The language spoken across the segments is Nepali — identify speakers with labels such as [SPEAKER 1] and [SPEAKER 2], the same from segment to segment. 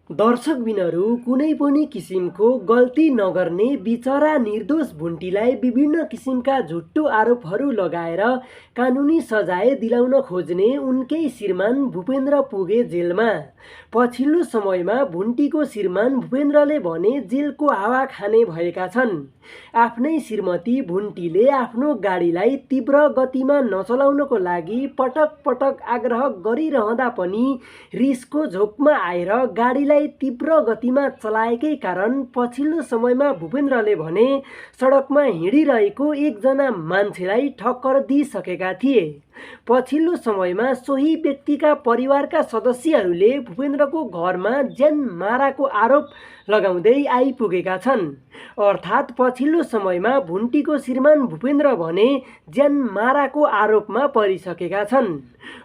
[SPEAKER 1] दर्शकबिनहरू कुनै पनि किसिमको गल्ती नगर्ने बिचरा निर्दोष भुन्टीलाई विभिन्न किसिमका झुट्टो आरोपहरू लगाएर कानुनी सजाय दिलाउन खोज्ने उनकै श्रीमान भूपेन्द्र पुगे जेलमा। पछिल्लो समयमा भुन्टीको श्रीमान भूपेन्द्रले भने जेलको हावा खाने भएका छन्। आफ्नै श्रीमती भुन्टीले आफ्नो गाडीलाई तीव्र गतिमा नचलाउनको लागि पटक पटक आग्रह गरिरहँदा पनि रिसको झोकमा आएर गाडीलाई तीव्र गतिमा चलाएकै कारण पछिल्लो समयमा भूपेन्द्रले भने सडकमा हिँडिरहेको एकजना मान्छेलाई ठक्कर दिइसकेका थिए। पछिल्लो समयमा सोही व्यक्तिका परिवारका सदस्यहरूले भूपेन्द्रको घरमा ज्यान माराको आरोप लगाउँदै आइपुगेका छन्। अर्थात् पछिल्लो समयमा भुन्टीको श्रीमान भूपेन्द्र भने ज्यान माराको आरोपमा परिसकेका छन्।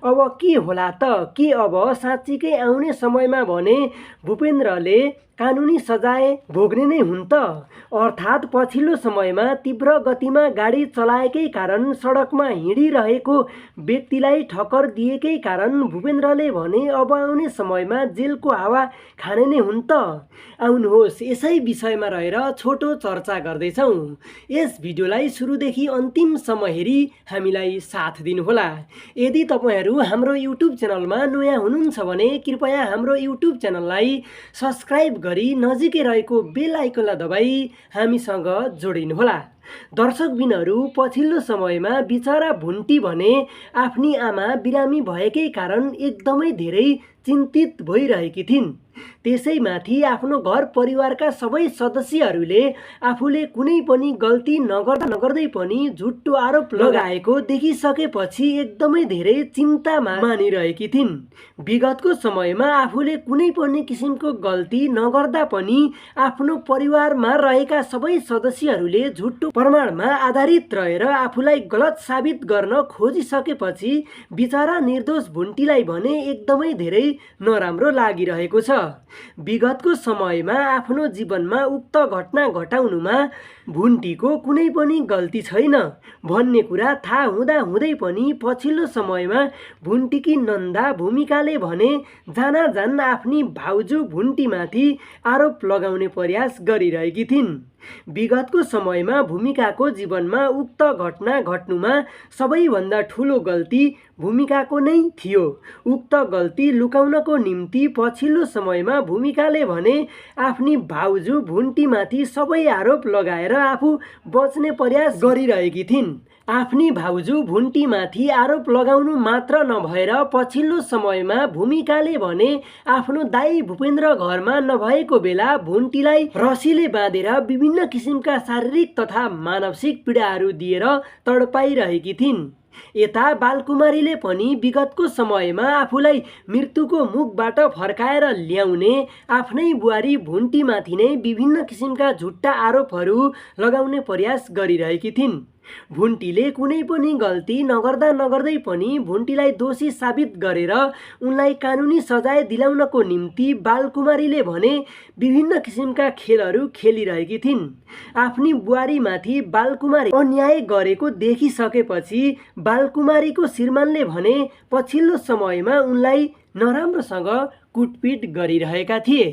[SPEAKER 1] अब के होला त? के अब साँच्चीकै आउने समयमा भने भूपेन्द्रले कानुनी सजाय भोग्ने नै हुन् त? अर्थात् पछिल्लो समयमा तीव्र गतिमा गाडी चलाएकै कारण सडकमा हिँडिरहेको व्यक्तिलाई ठक्कर दिएकै कारण भूपेन्द्रले भने अब आउने समयमा जेलको हावा खाने नै हुन् त? आउनुहोस् यसै विषयमा रहेर छोटो चर्चा गर्दैछौँ। यस भिडियोलाई सुरुदेखि अन्तिमसम्म हेरी हामीलाई साथ दिनुहोला। यदि तपाईहरू हाम्रो युट्युब च्यानलमा नयाँ हुनुहुन्छ भने कृपया हाम्रो युट्युब च्यानललाई सब्स्क्राइब गरी नजिकै रहेको बेल आइकनलाई दबाई हामीसँग जोडिनुहोला। दर्शकबिनहरू पछिल्लो समयमा बिचरा भुन्टी भने आफ्नी आमा बिरामी भएकै कारण एकदमै धेरै चिन्तित भइरहेकी थिइन्। त्यसैमाथि आफ्नो घर परिवारका सबै सदस्यहरूले आफूले कुनै पनि गल्ती नगर्दै पनि झुट्टो आरोप लगाएको देखिसकेपछि एकदमै धेरै चिन्तामा मानिरहेकी थिइन्। विगतको समयमा आफूले कुनै पनि किसिमको गल्ती नगर्दा पनि आफ्नो परिवारमा रहेका सबै सदस्यहरूले झुट्टो प्रमाणमा आधारित रहेर आफूलाई गलत साबित गर्न खोजिसकेपछि बिचरा निर्दोष भुन्टीलाई भने एकदमै धेरै नराम्रो लागिरहेको छ। विगतको समयमा आफ्नो जीवनमा उक्त घटना घटाउनुमा भुन्टीको कुनै पनि गल्ती छैन भन्ने कुरा थाहा हुँदै पनि पछिल्लो समयमा भुन्टीकी नन्दा भूमिकाले भने जानाजान आफ्नी भाउजू भुन्टीमाथि आरोप लगाउने प्रयास गरिरहेकी थिइन्। विगतको समयमा भूमिकाको जीवनमा उक्त घटना घट्नुमा सबैभन्दा ठुलो गल्ती भूमिकाको नै थियो। उक्त गल्ती लुकाउनको निम्ति पछिल्लो समयमा भूमिकाले भने आफ्नी भाउजू भुन्टीमाथि सबै आरोप लगाएर आफू बच्ने प्रयास गरिरहेकी थिइन्। आफ्नी भाउजू भुन्टीमाथि आरोप लगाउनु मात्र नभएर पछिल्लो समयमा भूमिकाले भने आफ्नो दाइ भूपेन्द्र घरमा नभएको बेला भुन्टीलाई रस्सीले बाँधेर विभिन्न किसिमका शारीरिक तथा मानसिक पीडाहरू दिएर तडपाइरहेकी थिइन्। यता बालकुमारीले पनि विगतको समयमा आफूलाई मृत्युको मुखबाट फर्काएर ल्याउने आफ्नै बुहारी भुन्टीमाथि नै विभिन्न किसिमका झुट्टा आरोपहरू लगाउने प्रयास गरिरहेकी थिइन्। भुन्टीले कुनै पनि गल्ती नगर्दै पनि भुन्टीलाई दोषी साबित गरेर उनलाई कानुनी सजाय दिलाउनको निम्ति बालकुमारीले भने विभिन्न किसिमका खेलहरू खेलिरहेकी थिइन्। आफ्नी बुहारीमाथि बालकुमारी अन्याय गरेको देखिसकेपछि बालकुमारीको श्रीमानले भने पछिल्लो समयमा उनलाई नराम्रोसँग कुटपिट गरिरहेका थिए।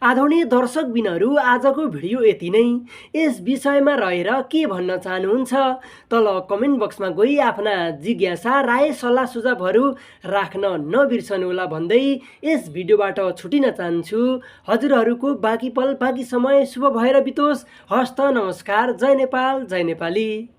[SPEAKER 1] आदरणीय दर्शकबिनहरू आजको भिडियो यति नै। यस विषयमा रहेर के भन्न चाहनुहुन्छ तल कमेन्ट बक्समा गई आफ्ना जिज्ञासा राय सल्लाह सुझावहरू राख्न नबिर्सनुहोला भन्दै यस भिडियोबाट छुटिन चाहन्छु। हजुरहरूको बाँकी पल बाँकी समय शुभ भएर बितोस्। हस्त नमस्कार। जय नेपाल जय नेपाली।